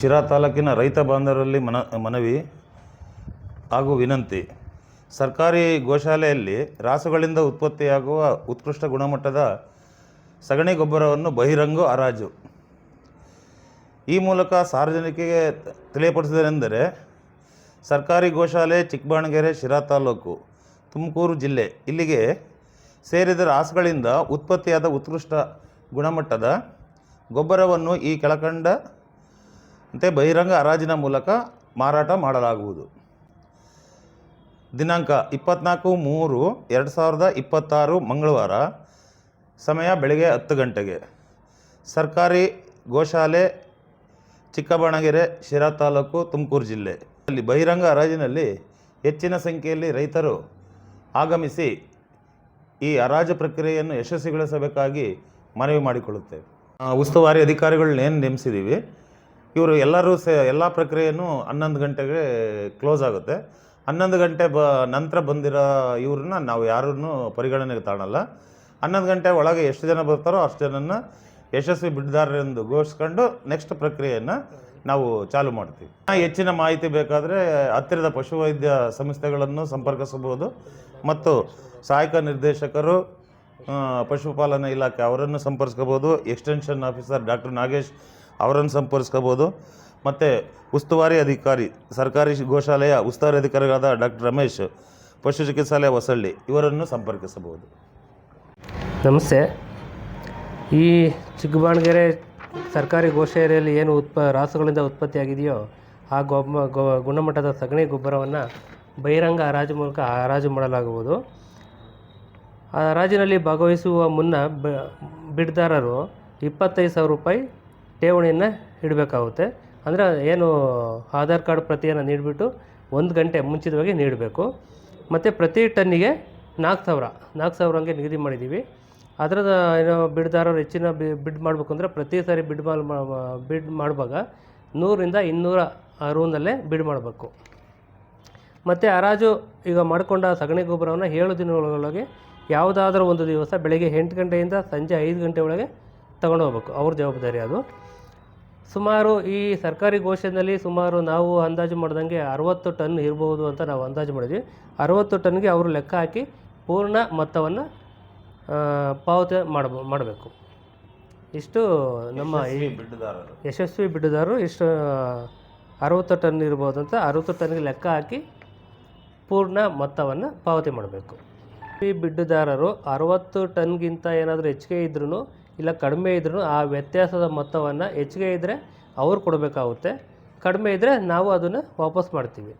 ಶಿರಾ ತಾಲೂಕಿನ ರೈತ ಬಾಂಧವರಲ್ಲಿ ಮನವಿ ಹಾಗೂ ವಿನಂತಿ. ಸರ್ಕಾರಿ ಗೋಶಾಲೆಯಲ್ಲಿ ರಾಸುಗಳಿಂದ ಉತ್ಪತ್ತಿಯಾಗುವ ಉತ್ಕೃಷ್ಟ ಗುಣಮಟ್ಟದ ಸಗಣಿ ಗೊಬ್ಬರವನ್ನು ಬಹಿರಂಗ ಹರಾಜು. ಈ ಮೂಲಕ ಸಾರ್ವಜನಿಕರಿಗೆ ತಿಳಿಯಪಡಿಸಿದರೆಂದರೆ, ಸರ್ಕಾರಿ ಗೋಶಾಲೆ ಚಿಕ್ಕಬಾಣಗೆರೆ, ಶಿರಾ ತಾಲೂಕು, ತುಮಕೂರು ಜಿಲ್ಲೆ ಇಲ್ಲಿಗೆ ಸೇರಿದ ರಾಸುಗಳಿಂದ ಉತ್ಪತ್ತಿಯಾದ ಉತ್ಕೃಷ್ಟ ಗುಣಮಟ್ಟದ ಗೊಬ್ಬರವನ್ನು ಈ ಕೆಳಕಂಡಂತೆ ಬಹಿರಂಗ ಹರಾಜಿನ ಮೂಲಕ ಮಾರಾಟ ಮಾಡಲಾಗುವುದು. ದಿನಾಂಕ 24/3/2026 ಮಂಗಳವಾರ. ಸಮಯ ಬೆಳಗ್ಗೆ 10 ಗಂಟೆಗೆ. ಸರ್ಕಾರಿ ಗೋಶಾಲೆ ಚಿಕ್ಕಬಾಣಗೆರೆ, ಶಿರಾ ತಾಲೂಕು, ತುಮಕೂರು ಜಿಲ್ಲೆ. ಅಲ್ಲಿ ಬಹಿರಂಗ ಹರಾಜಿನಲ್ಲಿ ಹೆಚ್ಚಿನ ಸಂಖ್ಯೆಯಲ್ಲಿ ರೈತರು ಆಗಮಿಸಿ ಈ ಹರಾಜು ಪ್ರಕ್ರಿಯೆಯನ್ನು ಯಶಸ್ವಿಗೊಳಿಸಬೇಕಾಗಿ ಮನವಿ ಮಾಡಿಕೊಳ್ಳುತ್ತೇವೆ. ಉಸ್ತುವಾರಿ ಅಧಿಕಾರಿಗಳನ್ನ ಏನು ನೇಮಿಸಿದ್ದೀವಿ, ಇವರು ಎಲ್ಲರೂ ಎಲ್ಲ ಪ್ರಕ್ರಿಯೆಯನ್ನು 11 ಗಂಟೆಗೆ ಕ್ಲೋಸ್ ಆಗುತ್ತೆ. 11 ಗಂಟೆ ನಂತರ ಬಂದಿರೋ ಇವ್ರನ್ನ ನಾವು ಯಾರನ್ನು ಪರಿಗಣನೆಗೆ ತಾಣಲ್ಲ. 11 ಗಂಟೆ ಒಳಗೆ ಎಷ್ಟು ಜನ ಬರ್ತಾರೋ ಅಷ್ಟು ಜನನ ಯಶಸ್ವಿ ಬಿಡ್ದಾರರೆಂದು ಘೋಷಿಸ್ಕೊಂಡು ನೆಕ್ಸ್ಟ್ ಪ್ರಕ್ರಿಯೆಯನ್ನು ನಾವು ಚಾಲು ಮಾಡ್ತೀವಿ. ಹೆಚ್ಚಿನ ಮಾಹಿತಿ ಬೇಕಾದರೆ ಹತ್ತಿರದ ಪಶುವೈದ್ಯ ಸಂಸ್ಥೆಗಳನ್ನು ಸಂಪರ್ಕಿಸಬಹುದು ಮತ್ತು ಸಹಾಯಕ ನಿರ್ದೇಶಕರು, ಪಶುಪಾಲನಾ ಇಲಾಖೆ ಅವರನ್ನು ಸಂಪರ್ಸ್ಕೋಬೋದು. ಎಕ್ಸ್ಟೆನ್ಷನ್ ಆಫೀಸರ್ ಡಾಕ್ಟರ್ ನಾಗೇಶ್ ಅವರನ್ನು ಸಂಪರ್ಸ್ಕೋಬೋದು. ಮತ್ತು ಉಸ್ತುವಾರಿ ಅಧಿಕಾರಿ, ಸರ್ಕಾರಿ ಗೋಶಾಲೆಯ ಉಸ್ತುವಾರಿ ಅಧಿಕಾರಿಗಳಾದ ಡಾಕ್ಟರ್ ರಮೇಶ್, ಪಶು ಚಿಕಿತ್ಸಾಲಯ ಹೊಸಳ್ಳಿ ಇವರನ್ನು ಸಂಪರ್ಕಿಸಬಹುದು. ನಮಸ್ತೆ. ಈ ಚಿಕ್ಕಬಾಣಗೆರೆ ಸರ್ಕಾರಿ ಗೋಶಾಲೆಯಲ್ಲಿ ಏನು ರಾಸುಗಳಿಂದ ಉತ್ಪತ್ತಿಯಾಗಿದೆಯೋ ಆ ಗುಣಮಟ್ಟದ ಸಗಣಿ ಗೊಬ್ಬರವನ್ನು ಬಹಿರಂಗ ಹರಾಜು ಮೂಲಕ ಹರಾಜು ಮಾಡಲಾಗುವುದು. ಆ ಹರಾಜಿನಲ್ಲಿ ಭಾಗವಹಿಸುವ ಮುನ್ನ ಬಿಡ್ದಾರರು 25,000 ರೂಪಾಯಿ ಠೇವಣಿಯನ್ನು ಇಡಬೇಕಾಗುತ್ತೆ. ಅಂದರೆ ಏನು ಆಧಾರ್ ಕಾರ್ಡ್ ಪ್ರತಿಯನ್ನು ನೀಡಿಬಿಟ್ಟು 1 ಗಂಟೆ ಮುಂಚಿತವಾಗಿ ನೀಡಬೇಕು. ಮತ್ತು ಪ್ರತಿ ಟನ್ನಿಗೆ 4,000 ಹಂಗೆ ನಿಗದಿ ಮಾಡಿದ್ದೀವಿ. ಅದರದ ಏನೋ ಬಿಡ್ದಾರರು ಹೆಚ್ಚಿನ ಬಿಡ್ ಮಾಡಬೇಕು ಅಂದರೆ ಪ್ರತಿ ಸಾರಿ ಬಿಡ್ ಮಾಡುವಾಗ 100ರಿಂದ 200 ರೂನಲ್ಲೇ ಬಿಡ್ ಮಾಡಬೇಕು. ಮತ್ತು ಹರಾಜು ಈಗ ಮಾಡಿಕೊಂಡ ಸಗಣಿ ಗೊಬ್ಬರವನ್ನು 7 ದಿನಗಳೊಳಗೆ ಯಾವುದಾದ್ರೂ ಒಂದು ದಿವಸ ಬೆಳಗ್ಗೆ 8 ಗಂಟೆಯಿಂದ ಸಂಜೆ 5 ಗಂಟೆ ಒಳಗೆ ತಗೊಂಡು ಹೋಗ್ಬೇಕು. ಅವ್ರ ಜವಾಬ್ದಾರಿ ಅದು. ಸುಮಾರು ಈ ಸರ್ಕಾರಿ ಗೋಶಾಲೆಯಲ್ಲಿ ಸುಮಾರು ನಾವು ಅಂದಾಜು ಮಾಡ್ದಂಗೆ 60 ಟನ್ ಇರ್ಬೋದು ಅಂತ ನಾವು ಅಂದಾಜು ಮಾಡಿದ್ವಿ. 60 ಟನ್ಗೆ ಅವರು ಲೆಕ್ಕ ಹಾಕಿ ಪೂರ್ಣ ಮೊತ್ತವನ್ನು ಪಾವತಿ ಮಾಡಬೇಕು. ಇಷ್ಟು ನಮ್ಮ ಯಶಸ್ವಿ ಬಿಡ್ಡುದಾರರು ಇಷ್ಟು 60 ಟನ್ ಇರ್ಬೋದು ಅಂತ 60 ಟನ್ಗೆ ಲೆಕ್ಕ ಹಾಕಿ ಪೂರ್ಣ ಮೊತ್ತವನ್ನು ಪಾವತಿ ಮಾಡಬೇಕು. ಈ ಬಿಡ್ಡುದಾರರು 60 ಟನ್ಗಿಂತ ಏನಾದರೂ ಹೆಚ್ಚಿಗೆ ಇದ್ರೂ ಇಲ್ಲ ಕಡಿಮೆ ಇದ್ರೂ ಆ ವ್ಯತ್ಯಾಸದ ಮೊತ್ತವನ್ನು ಹೆಚ್ಚಿಗೆ ಇದ್ದರೆ ಅವ್ರು ಕೊಡಬೇಕಾಗುತ್ತೆ, ಕಡಿಮೆ ಇದ್ದರೆ ನಾವು ಅದನ್ನು ವಾಪಸ್ ಮಾಡ್ತೀವಿ.